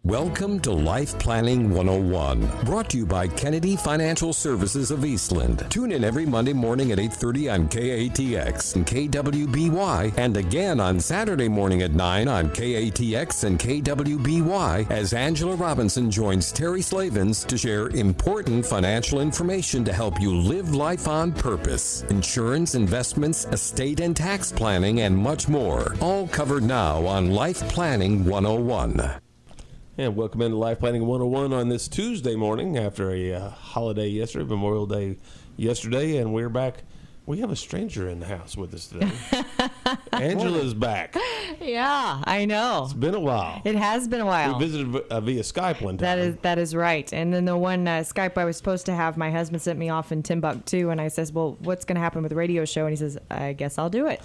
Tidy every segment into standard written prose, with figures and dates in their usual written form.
Welcome to Life Planning 101, brought to you by Kennedy Financial Services of Eastland. Tune in every Monday morning at 8:30 on KATX and KWBY, and again on Saturday morning at 9 on KATX and KWBY as Angela Robinson joins Terry Slavens to share important financial information to help you live life on purpose. Insurance, investments, estate and tax planning, and much more. All covered now on Life Planning 101. And welcome into Life Planning 101 on this Tuesday morning after a holiday yesterday, Memorial Day yesterday, and we're back. We have a stranger in the house with us today. Angela's back. Yeah, I know. It's been a while. It has been a while. We visited via Skype one time. That is right. And then the one Skype I was supposed to have, my husband sent me off in Timbuktu, and I says, well, what's going to happen with the radio show? And he says, I guess I'll do it.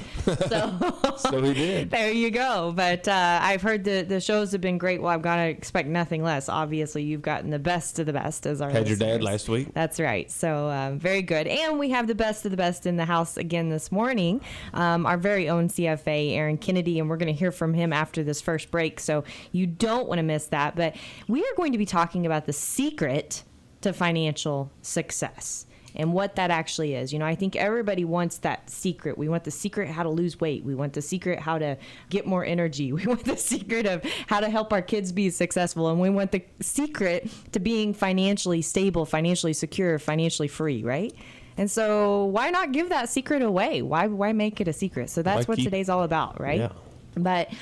So he did. There you go. But I've heard the shows have been great. Well, I've got to expect nothing less. Obviously, you've gotten the best of the best as our Had listeners. your dad last week. That's right. So very good. And we have the best of the best in the house again this morning. Our very own CFA, Aaron Kennedy, and we're going to hear from him after this first break. So you don't want to miss that. But we are going to be talking about the secret to financial success and what that actually is. You know, I think everybody wants that secret. We want the secret how to lose weight. We want the secret how to get more energy. We want the secret of how to help our kids be successful. And we want the secret to being financially stable, financially secure, financially free, right? And so why not give that secret away? Why make it a secret? So that's what today's all about, right? Yeah. But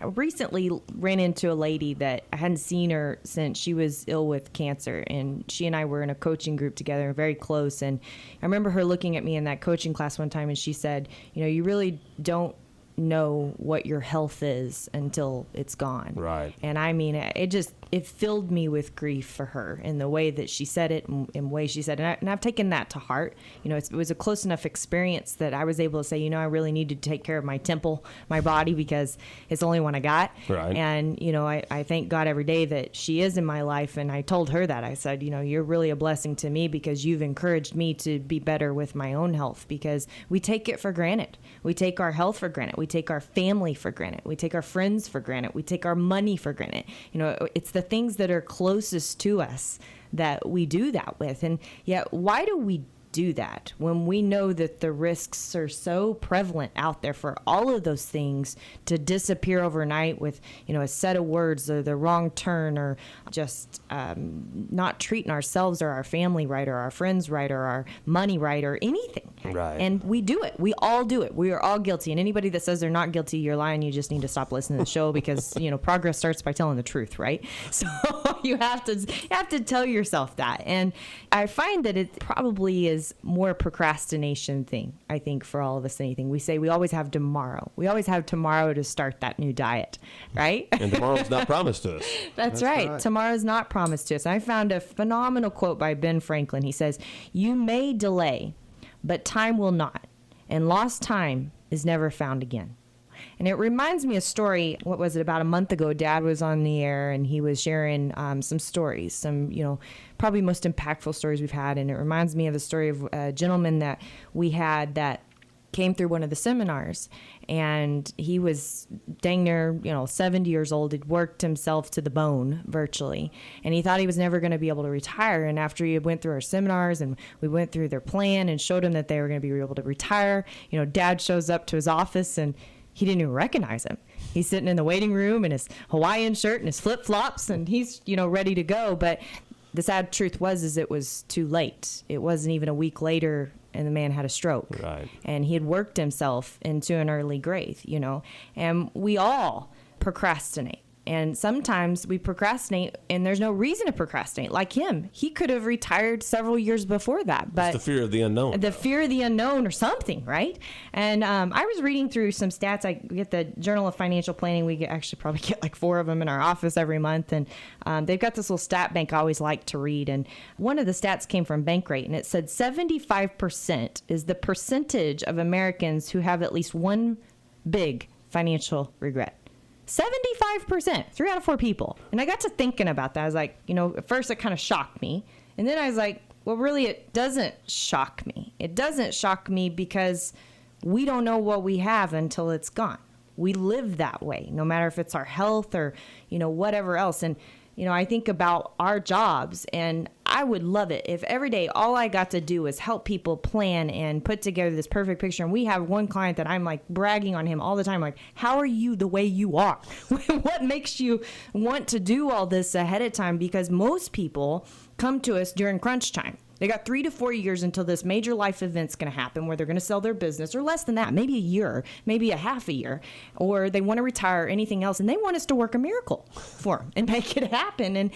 I recently ran into a lady that I hadn't seen her since she was ill with cancer. And she and I were in a coaching group together, very close. And I remember her looking at me in that coaching class one time and she said, you know, you really don't know what your health is until it's gone. Right. And I mean, it filled me with grief for her in the way that she said it and in the way she said it. And I've taken that to heart. You know, it was a close enough experience that I was able to say, you know, I really need to take care of my temple, my body, because it's the only one I got. Right. And, you know, I thank God every day that she is in my life. And I told her that. I said, you know, you're really a blessing to me because you've encouraged me to be better with my own health, because we take it for granted. We take our health for granted. We take our family for granted. We take our friends for granted. We take our money for granted. You know, it's the things that are closest to us that we do that with. And yet, why do we do that when we know that the risks are so prevalent out there for all of those things to disappear overnight with, you know, a set of words or the wrong turn or just not treating ourselves or our family right or our friends right or our money right or anything. Right. And we do it. We all do it. We are all guilty. And anybody that says they're not guilty, you're lying. You just need to stop listening to the show because, you know, progress starts by telling the truth, right? So you have to tell yourself that. And I find that it probably is more procrastination thing, I think, for all of us than anything. We say we always have tomorrow. We always have tomorrow to start that new diet, right? And tomorrow's not promised to us. That's right. Tomorrow's not promised to us. I found a phenomenal quote by Ben Franklin. He says, "You may delay, but time will not, and lost time is never found again." And it reminds me of a story, what was it, about a month ago, Dad was on the air and he was sharing some stories, some, you know, probably most impactful stories we've had. And it reminds me of the story of a gentleman that we had that came through one of the seminars, and he was dang near, 70 years old. He'd worked himself to the bone virtually, and he thought he was never going to be able to retire. And after he went through our seminars and we went through their plan and showed him that they were going to be able to retire, Dad shows up to his office and he didn't even recognize him. He's sitting in the waiting room in his Hawaiian shirt and his flip-flops, and he's, ready to go. But the sad truth was it was too late. It wasn't even a week later, and the man had a stroke. Right. And he had worked himself into an early grave, And we all procrastinate. And sometimes we procrastinate, and there's no reason to procrastinate. Like him, he could have retired several years before that. But it's the fear of the unknown. The fear of the unknown or something, right? And I was reading through some stats. I get the Journal of Financial Planning. We probably get like 4 of them in our office every month. And they've got this little stat bank I always like to read. And one of the stats came from Bankrate, and it said 75% is the percentage of Americans who have at least one big financial regret. 75%, 3 out of 4 people. And I got to thinking about that. I was like, at first it kind of shocked me. And then I was like, well, really, it doesn't shock me. It doesn't shock me because we don't know what we have until it's gone. We live that way, no matter if it's our health or, whatever else. And I think about our jobs, and I would love it if every day all I got to do was help people plan and put together this perfect picture. And we have one client that I'm like bragging on him all the time, like, how are you the way you are? What makes you want to do all this ahead of time? Because most people come to us during crunch time. They got 3 to 4 years until this major life event's going to happen where they're going to sell their business, or less than that, maybe a year, maybe a half a year, or they want to retire or anything else. And they want us to work a miracle for them and make it happen. And,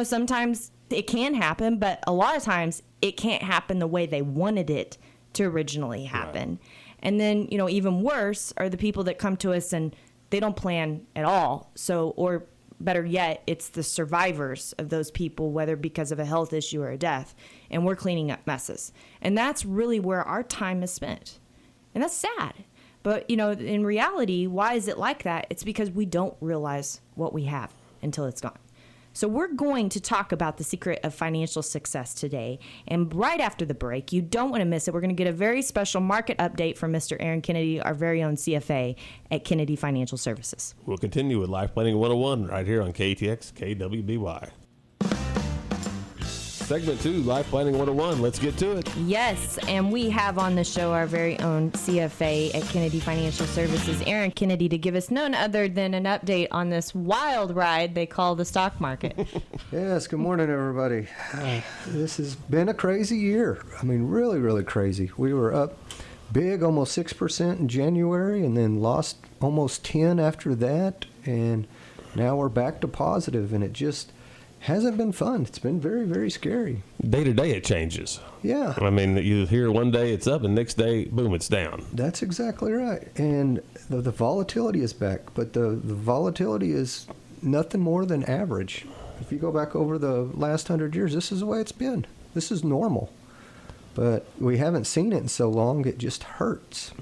sometimes it can happen, but a lot of times it can't happen the way they wanted it to originally happen. Right. And then, even worse are the people that come to us and they don't plan at all. Or better yet, it's the survivors of those people, whether because of a health issue or a death, and we're cleaning up messes. And that's really where our time is spent. And that's sad. But, in reality, why is it like that? It's because we don't realize what we have until it's gone. So we're going to talk about the secret of financial success today. And right after the break, you don't want to miss it. We're going to get a very special market update from Mr. Aaron Kennedy, our very own CFA at Kennedy Financial Services. We'll continue with Life Planning 101 right here on KATX KWBY. Segment 2, Life Planning 101. Let's get to it. Yes, and we have on the show our very own CFA at Kennedy Financial Services, Aaron Kennedy, to give us none other than an update on this wild ride they call the stock market. Yes, good morning, everybody. This has been a crazy year. I mean, really, really crazy. We were up big, almost 6% in January, and then lost almost 10 after that, and now we're back to positive, and it just hasn't been fun. It's been very, very scary. Day to day it changes. Yeah. I mean, you hear one day it's up and next day, boom, it's down. That's exactly right. And the volatility is back, but the volatility is nothing more than average. If you go back over the last 100 years, this is the way it's been. This is normal. But we haven't seen it in so long, it just hurts.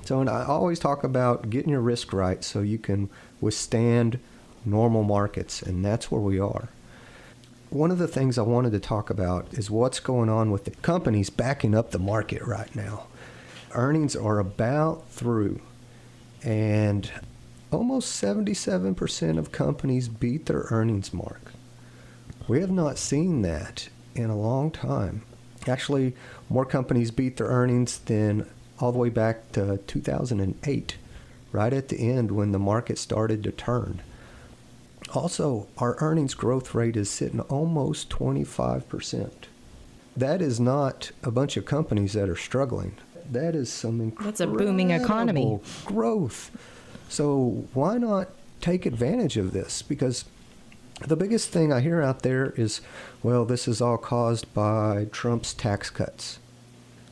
So, and I always talk about getting your risk right so you can withstand normal markets, and that's where we are. One of the things I wanted to talk about is what's going on with the companies backing up the market right now. Earnings are about through, and almost 77% of companies beat their earnings mark. We have not seen that in a long time. Actually, more companies beat their earnings than all the way back to 2008, right at the end when the market started to turn. Also, our earnings growth rate is sitting almost 25%. That is not a bunch of companies that are struggling. That is some incredible That's a booming economy. Growth. So why not take advantage of this? Because the biggest thing I hear out there is, well, this is all caused by Trump's tax cuts.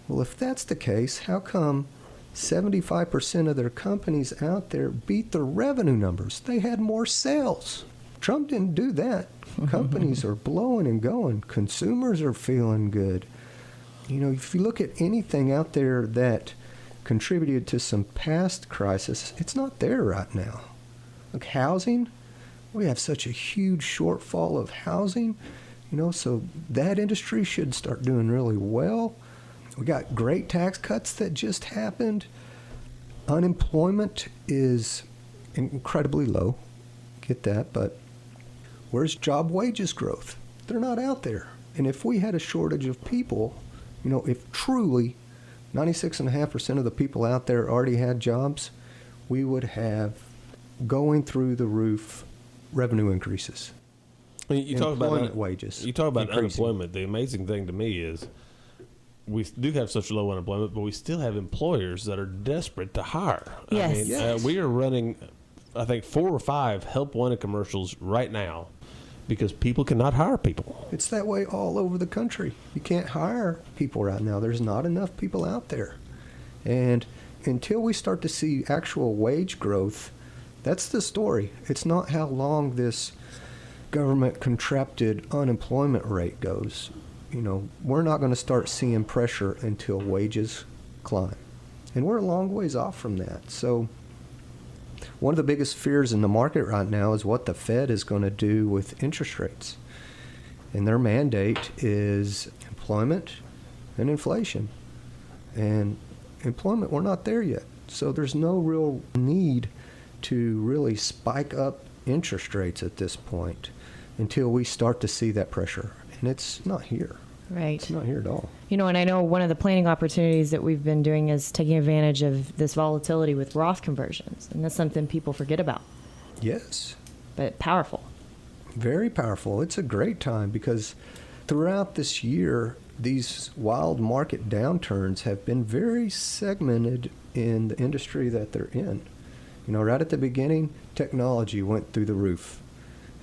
Well, if that's the case, how come 75% of their companies out there beat their revenue numbers? They had more sales. Trump didn't do that. Companies are blowing and going. Consumers are feeling good. If you look at anything out there that contributed to some past crisis, it's not there right now. Like housing, we have such a huge shortfall of housing, so that industry should start doing really well. We got great tax cuts that just happened. Unemployment is incredibly low. Get that, but where's job wages growth? They're not out there. And if we had a shortage of people, if truly 96.5% of the people out there already had jobs, we would have going through the roof revenue increases. You talk about wages. You talk about increasing. unemployment. The amazing thing to me is we do have such low unemployment, but we still have employers that are desperate to hire. Yes. I mean, Yes. We are running, I think, 4 or 5 help wanted commercials right now because people cannot hire people. It's that way all over the country. You can't hire people right now. There's not enough people out there. And until we start to see actual wage growth, that's the story. It's not how long this government contracted unemployment rate goes. We're not going to start seeing pressure until wages climb. And we're a long ways off from that. So one of the biggest fears in the market right now is what the Fed is going to do with interest rates. And their mandate is employment and inflation. And employment, we're not there yet. So there's no real need to really spike up interest rates at this point until we start to see that pressure. And it's not here. Right. It's not here at all. You know, and I know one of the planning opportunities that we've been doing is taking advantage of this volatility with Roth conversions. And that's something people forget about, Yes. but powerful. Very powerful. It's a great time because throughout this year, these wild market downturns have been very segmented in the industry that they're in. You know, right at the beginning, technology went through the roof.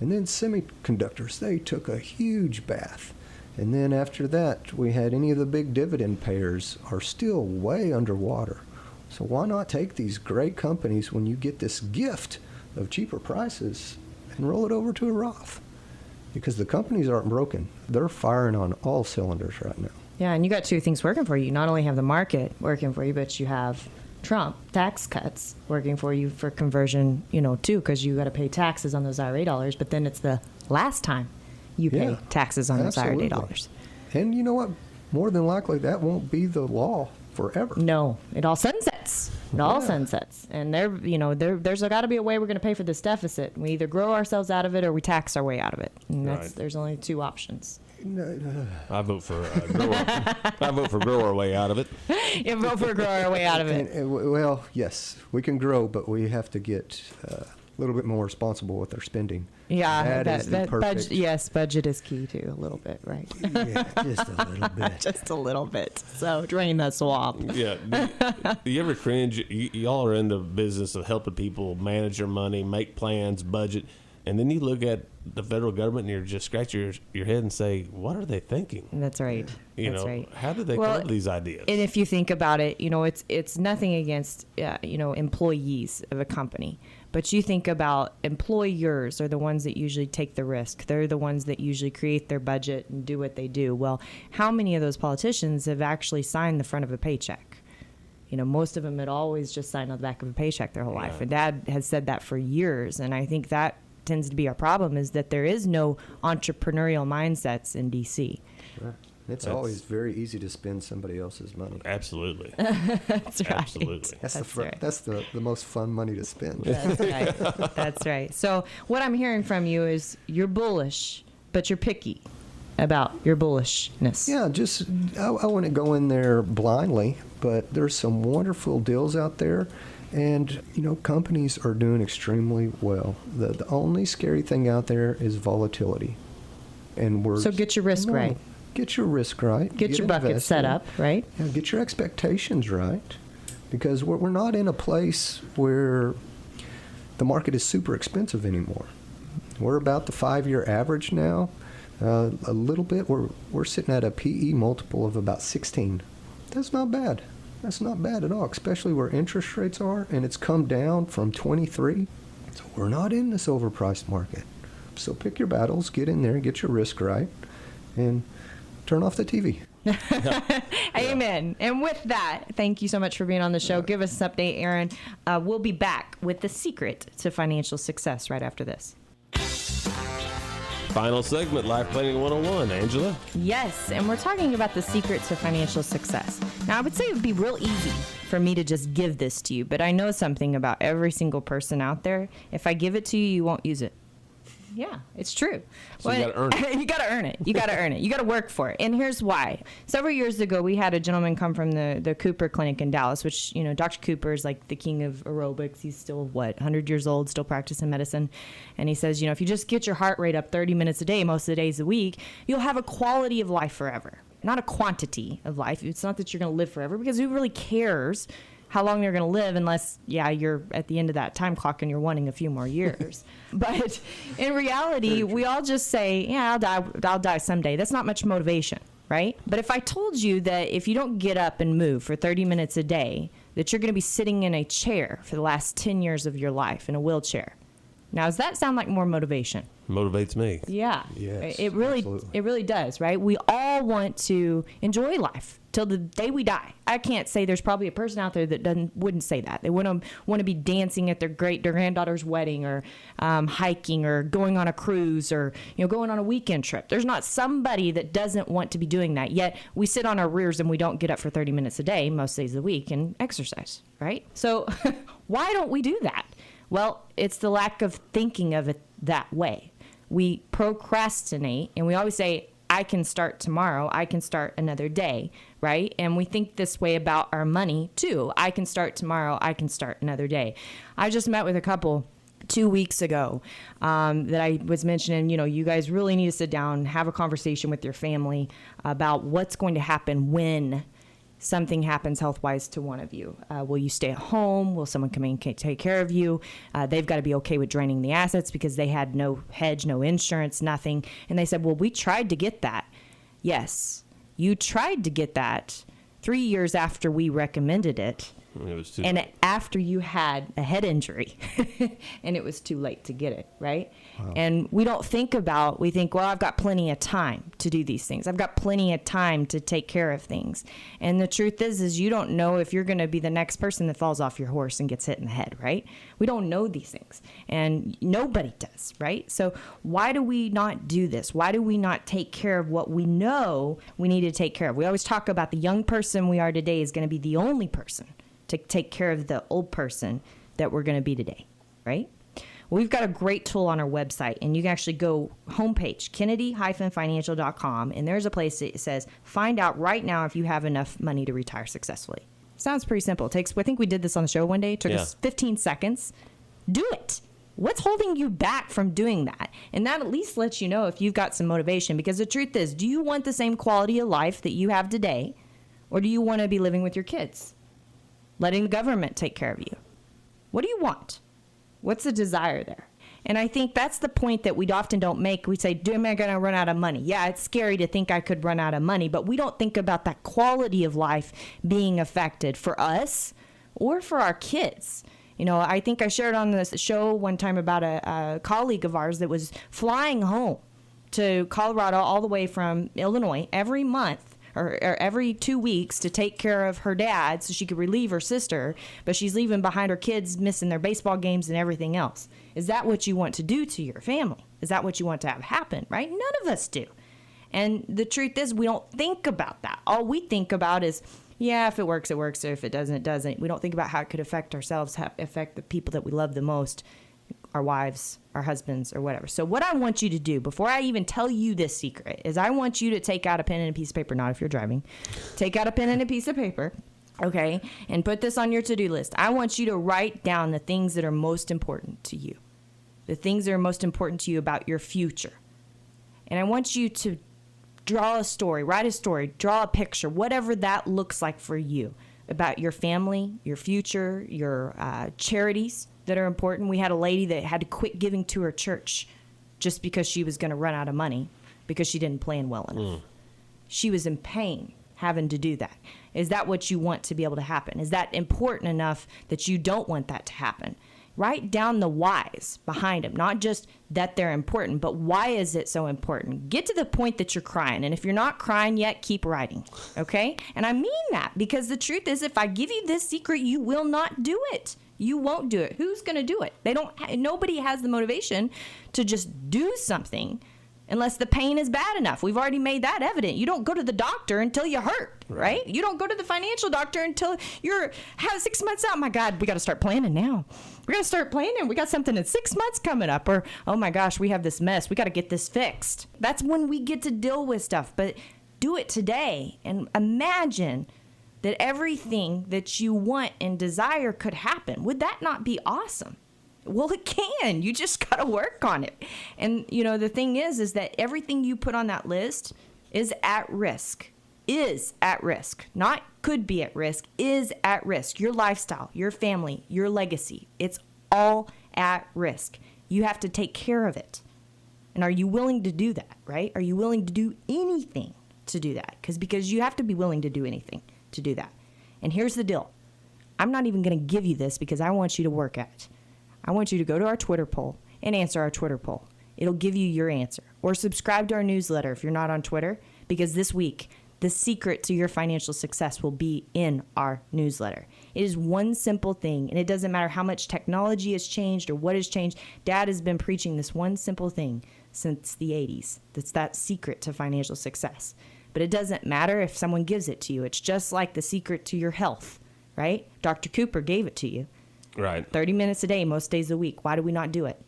And then semiconductors, they took a huge bath. And then after that, we had any of the big dividend payers are still way underwater. So why not take these great companies when you get this gift of cheaper prices and roll it over to a Roth? Because the companies aren't broken. They're firing on all cylinders right now. Yeah, and you got two things working for you. You not only have the market working for you, but you have Trump tax cuts working for you for conversion, you know, too, because you got to pay taxes on those IRA dollars. But then it's the last time you pay Yeah, taxes on those IRA absolutely. dollars. And you know what? More than likely, that won't be the law forever. No, it all sunsets. It all Yeah. sunsets. And there's got to be a way we're going to pay for this deficit. We either grow ourselves out of it or we tax our way out of it. And Right. there's only two options. I vote for I vote for grow our way out of it. You vote for grow our way out of it. Well, yes, we can grow, but we have to get a little bit more responsible with our spending. Yeah, That is the perfect. budget is key too, a little bit, right? Yeah, just a little bit. Just a little bit. So drain the swamp. Yeah. Do you ever cringe? Y'all are in the business of helping people manage their money, make plans, budget, and then you look at the federal government and you just scratch your head and say, what are they thinking? That's right. You That's know, right. how did they Well, come up with these ideas? And if you think about it, you know, it's nothing against employees of a company, but you think about employers are the ones that usually take the risk. They're the ones that usually create their budget and do what they do. Well, how many of those politicians have actually signed the front of a paycheck? You know, most of them had always just signed on the back of a paycheck their whole life. And Dad has said that for years. And I think that tends to be our problem, is that there is no entrepreneurial mindsets in D.C. Right. It's always very easy to spend somebody else's money. Absolutely. That's right. Absolutely. That's the most fun money to spend. That's right. That's right. So what I'm hearing from you is you're bullish, but you're picky about your bullishness. Yeah, just I wouldn't go in there blindly, but there's some wonderful deals out there, and you know, companies are doing extremely well. The only scary thing out there is volatility, and we're So get your risk right. Get your risk right. Get your bucket set invested. up, right? Yeah, get your expectations right, because we're not in a place where the market is super expensive anymore. We're about the 5-year average now. A little bit. We're sitting at a PE multiple of about 16. That's not bad. That's not bad at all, especially where interest rates are, and it's come down from 23. So we're not in this overpriced market. So pick your battles, get in there, get your risk right, and turn off the TV. Amen. And with that, thank you so much for being on the show. Give us an update, Aaron. We'll be back with the secret to financial success right after this. Final segment, Life Planning 101. Angela? Yes, and we're talking about the secret to financial success. Now, I would say it would be real easy for me to just give this to you, but I know something about every single person out there. If I give it to you, you won't use it. Yeah, it's true. So you gotta earn it. You gotta earn it. You gotta earn it. You gotta work for it. And here's why. Several years ago, we had a gentleman come from the Cooper Clinic in Dallas, which, you know, Dr. Cooper is like the king of aerobics. He's still, 100 years old, still practicing medicine. And he says, you know, if you just get your heart rate up 30 minutes a day, most of the days a week, you'll have a quality of life forever, not a quantity of life. It's not that you're gonna live forever, because who really cares how long they're going to live, unless, you're at the end of that time clock and you're wanting a few more years. But in reality, we all just say, I'll die someday. That's not much motivation, right? But if I told you that if you don't get up and move for 30 minutes a day, that you're going to be sitting in a chair for the last 10 years of your life, in a wheelchair. Now, does that sound like more motivation? Motivates me. Yeah. Yes, It really absolutely. it really does, right? We all want to enjoy life till the day we die. I can't say there's probably a person out there that wouldn't say that. They wouldn't want to be dancing at their granddaughter's wedding, or hiking, or going on a cruise, or going on a weekend trip. There's not somebody that doesn't want to be doing that. Yet we sit on our rears and we don't get up for 30 minutes a day most days of the week and exercise, right? So why don't we do that? Well, it's the lack of thinking of it that way. We procrastinate, and we always say, I can start tomorrow. I can start another day, right? And we think this way about our money too. I can start tomorrow. I can start another day. I just met with a couple 2 weeks ago that I was mentioning, you guys really need to sit down, have a conversation with your family about what's going to happen when something happens health-wise to one of you. Will you stay at home? Will someone come in and take care of you? They've got to be okay with draining the assets because they had no hedge, no insurance, nothing. And they said, well, we tried to get that. Yes, you tried to get that 3 years after we recommended it. It was too And late. after you had a head injury and it was too late to get it, right? And we don't think about, we think, well, I've got plenty of time to do these things. I've got plenty of time to take care of things. And the truth is you don't know if you're going to be the next person that falls off your horse and gets hit in the head, right? We don't know these things. And nobody does, right? So why do we not do this? Why do we not take care of what we know we need to take care of? We always talk about the young person we are today is going to be the only person to take care of the old person that we're going to be today, right? Well, we've got a great tool on our website, and you can actually go homepage, Kennedy-financial.com, and there's a place that says, find out right now if you have enough money to retire successfully. Sounds pretty simple. It takes, I think we did this on the show one day. It took us 15 seconds. Do it. What's holding you back from doing that? And that at least lets you know if you've got some motivation, because the truth is, do you want the same quality of life that you have today, or do you want to be living with your kids? Letting the government take care of you. What do you want? What's the desire there? And I think that's the point that we often don't make. We say, am I going to run out of money? Yeah, it's scary to think I could run out of money, but we don't think about that quality of life being affected for us or for our kids. I think I shared on this show one time about a colleague of ours that was flying home to Colorado all the way from Illinois every month or every 2 weeks to take care of her dad so she could relieve her sister, but she's leaving behind her kids missing their baseball games and everything else. Is that what you want to do to your family? Is that what you want to have happen, right? None of us do. And the truth is we don't think about that. All we think about is, yeah, if it works, it works. Or if it doesn't, it doesn't. We don't think about how it could affect ourselves, affect the people that we love the most, our wives, our husbands, or whatever. So what I want you to do before I even tell you this secret is I want you to take out a pen and a piece of paper, not if you're driving. Take out a pen and a piece of paper, okay, and put this on your to-do list. I want you to write down the things that are most important to you, the things that are most important to you about your future. And I want you to draw a story, write a story, draw a picture, whatever that looks like for you about your family, your future, your charities that are important. We had a lady that had to quit giving to her church just because she was going to run out of money because she didn't plan well enough. She was in pain having to do that. Is that what you want to be able to happen? Is that important enough that you don't want that to happen? Write down the whys behind them, not just that they're important, but why is it so important? Get to the point that you're crying. And if you're not crying yet, keep writing, okay? And I mean that because the truth is if I give you this secret, you will not do it. You won't do it. Who's going to do it? Nobody has the motivation to just do something unless the pain is bad enough. We've already made that evident. You don't go to the doctor until you're hurt, right? You don't go to the financial doctor until you're 6 months out. My God, we got to start planning now. We got to start planning. We got something in 6 months coming up. Or, oh my gosh, we have this mess. We got to get this fixed. That's when we get to deal with stuff. But do it today and imagine that everything that you want and desire could happen. Would that not be awesome? Well, it can. You just got to work on it. And, the thing is that everything you put on that list is at risk. Is at risk. Not could be at risk. Is at risk. Your lifestyle, your family, your legacy. It's all at risk. You have to take care of it. And are you willing to do that, right? Are you willing to do anything to do that? Because you have to be willing to do anything to do that. And here's the deal. I'm not even going to give you this because I want you to work at it. I want you to go to our Twitter poll and answer our Twitter poll. It'll give you your answer. Or subscribe to our newsletter if you're not on Twitter, because this week, the secret to your financial success will be in our newsletter. It is one simple thing, and it doesn't matter how much technology has changed or what has changed. Dad has been preaching this one simple thing since the 80s. That's that secret to financial success. But it doesn't matter if someone gives it to you. It's just like the secret to your health, right? Dr. Cooper gave it to you. Right. 30 minutes a day, most days a week. Why do we not do it?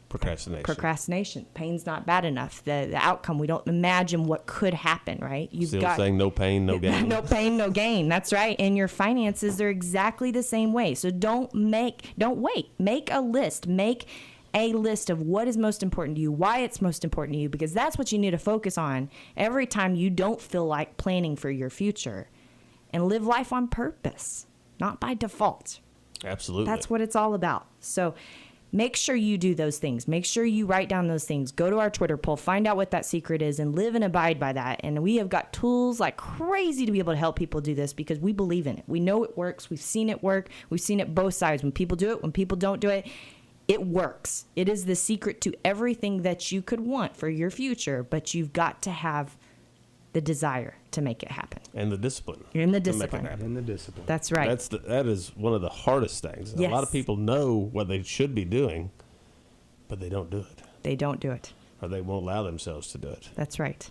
Procrastination. Pain's not bad enough. The outcome, we don't imagine what could happen, right? You've Still saying no pain, no gain. No pain, no gain. That's right. And your finances are exactly the same way. So don't wait. Make a list. Make a list of what is most important to you, why it's most important to you, because that's what you need to focus on every time you don't feel like planning for your future. And live life on purpose, not by default. Absolutely. That's what it's all about. So make sure you do those things. Make sure you write down those things. Go to our Twitter poll, find out what that secret is, and live and abide by that. And we have got tools like crazy to be able to help people do this because we believe in it. We know it works. We've seen it work. We've seen it both sides. When people do it, when people don't do it, it works. It is the secret to everything that you could want for your future, but you've got to have the desire to make it happen. And the discipline. You're in the to make it discipline. happen. In the discipline. That's right. That is one of the hardest things. Yes. A lot of people know what they should be doing, but they don't do it. They don't do it. Or they won't allow themselves to do it. That's right.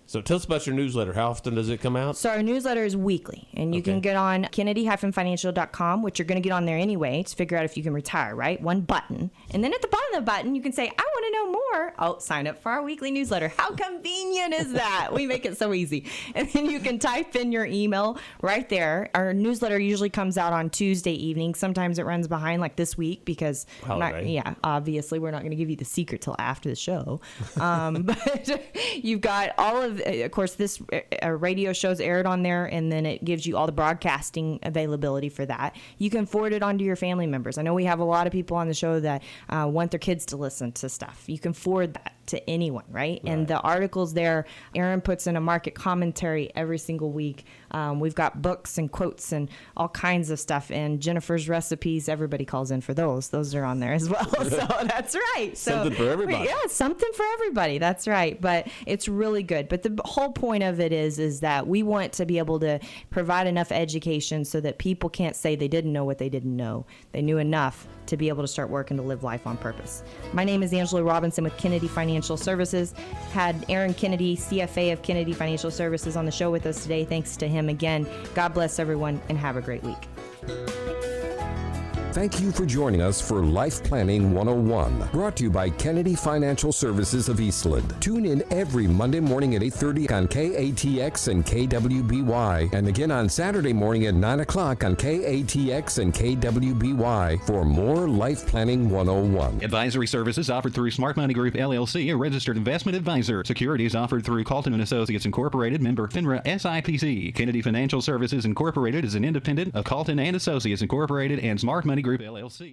So tell us about your newsletter. How often does it come out? So our newsletter is weekly, and you can Okay. get on Kennedy-financial.com, which you're going to get on there anyway to figure out if you can retire, right? One button. And then at the bottom of the button, you can say, I want to know more. Oh, sign up for our weekly newsletter. How convenient is that? We make it so easy. And then you can type in your email right there. Our newsletter usually comes out on Tuesday evening. Sometimes it runs behind, like this week, because Holiday. obviously we're not going to give you the secret till after the show. But you've got all of course, this radio show's aired on there, and then it gives you all the broadcasting availability for that. You can forward it on to your family members. I know we have a lot of people on the show that want their kids to listen to stuff. You can forward that to anyone, right? And the articles there, Aaron puts in a market commentary every single week. We've got books and quotes and all kinds of stuff. And Jennifer's recipes, everybody calls in for those. Those are on there as well. So that's right. So, Something for everybody. Yeah, something for everybody. That's right. But it's really good. But the whole point of it is that we want to be able to provide enough education so that people can't say they didn't know what they didn't know. They knew enough to be able to start working to live life on purpose. My name is Angela Robinson with Kennedy Financial Services. Had Aaron Kennedy, CFA of Kennedy Financial Services, on the show with us today. Thanks to him again. God bless everyone, and have a great week. Thank you for joining us for Life Planning 101, brought to you by Kennedy Financial Services of Eastland. Tune in every Monday morning at 8:30 on KATX and KWBY, and again on Saturday morning at 9 o'clock on KATX and KWBY for more Life Planning 101. Advisory services offered through Smart Money Group, LLC, a registered investment advisor. Securities offered through Calton & Associates Incorporated, member FINRA SIPC. Kennedy Financial Services Incorporated is an independent of Calton & Associates Incorporated and Smart Money Group, LLC.